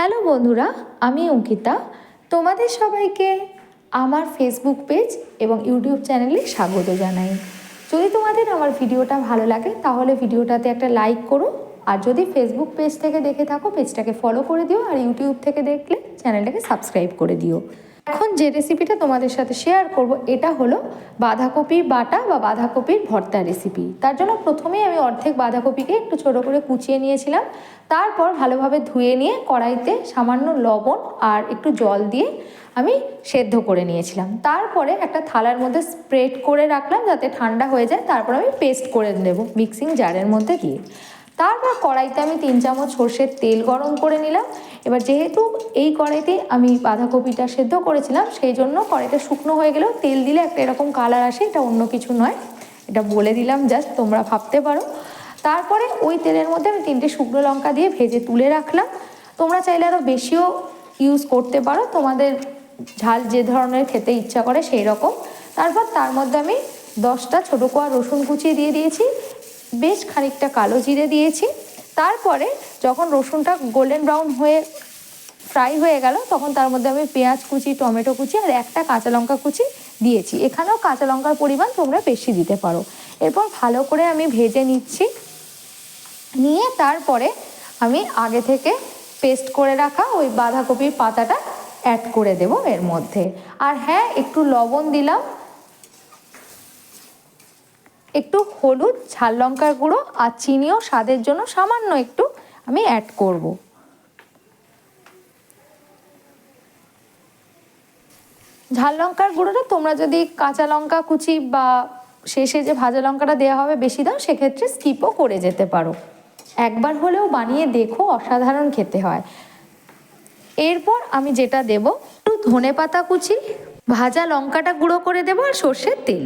Hello বন্ধুরা, আমি অঙ্কিতা। তোমাদের সবাইকে আমার ফেসবুক পেজ এবং ইউটিউব চ্যানেলে স্বাগত জানাই। যদি তোমাদের আমার ভিডিওটা ভালো লাগে তাহলে ভিডিওটাতে একটা লাইক করো, আর যদি ফেসবুক পেজ থেকে দেখে থাকো পেজটাকে ফলো করে দিও, আর ইউটিউব থেকে দেখলে চ্যানেলটাকে সাবস্ক্রাইব করে দিও। এখন যে রেসিপিটা তোমাদের সাথে শেয়ার করব এটা হলো বাঁধাকপির বাটা বা বাঁধাকপির ভর্তা রেসিপি। তার জন্য প্রথমেই আমি অর্ধেক বাঁধাকপিকে একটু ছোটো করে কুচিয়ে নিয়েছিলাম। তারপর ভালোভাবে ধুয়ে নিয়ে কড়াইতে সামান্য লবণ আর একটু জল দিয়ে আমি সেদ্ধ করে নিয়েছিলাম। তারপরে একটা থালার মধ্যে স্প্রেড করে রাখলাম যাতে ঠান্ডা হয়ে যায়। তারপর আমি পেস্ট করে নেব মিক্সিং জারের মধ্যে দিয়ে। তারপর কড়াইতে আমি 3 চামচ সর্ষের তেল গরম করে নিলাম। এবার যেহেতু এই কড়াইতে আমি বাঁধাকপিটা সেদ্ধ করেছিলাম সেই জন্য কড়াইটা শুকনো হয়ে গেলেও তেল দিলে একটা এরকম কালার আসে, এটা অন্য কিছু নয়, এটা বলে দিলাম জাস্ট, তোমরা ভাবতে পারো। তারপরে ওই তেলের মধ্যে আমি 3টে শুকনো লঙ্কা দিয়ে ভেজে তুলে রাখলাম। তোমরা চাইলে আরও বেশিও ইউজ করতে পারো, তোমাদের ঝাল যে ধরনের খেতে ইচ্ছা করে সেই রকম। তারপর তার মধ্যে আমি 10টা ছোটো কোয়া রসুন কুচিয়ে দিয়ে দিয়েছি, বেশ খানিকটা কালো জিরে দিয়েছি। তারপরে যখন রসুনটা গোল্ডেন ব্রাউন হয়ে ফ্রাই হয়ে গেল তখন তার মধ্যে আমি পেঁয়াজ কুচি, টমেটো কুচি আর একটা কাঁচা লঙ্কা কুচি দিয়েছি। এখানেও কাঁচা লঙ্কার পরিমাণ তোমরা বেশি দিতে পারো। এরপর ভালো করে আমি ভেজে নিচ্ছি। নিয়ে তারপরে আমি আগে থেকে পেস্ট করে রাখা ওই বাঁধাকপির পাতাটা অ্যাড করে দেব এর মধ্যে। আর হ্যাঁ, একটু লবণ দিলাম, একটু হলুদ, ঝাল লঙ্কার গুঁড়ো আর চিনিও স্বাদের জন্য সামান্য একটু আমি অ্যাড করব। ঝাল লঙ্কার গুঁড়োটা তোমরা যদি কাঁচা লঙ্কা কুচি বা শেষে যে ভাজা লঙ্কাটা দেওয়া হবে বেশি দাও সেক্ষেত্রে স্কিপও করে যেতে পারো। একবার হলেও বানিয়ে দেখো, অসাধারণ খেতে হয়। এরপর আমি যেটা দেব, একটু ধনেপাতা কুচি, ভাজা লঙ্কাটা গুঁড়ো করে দেবো আর সর্ষের তেল।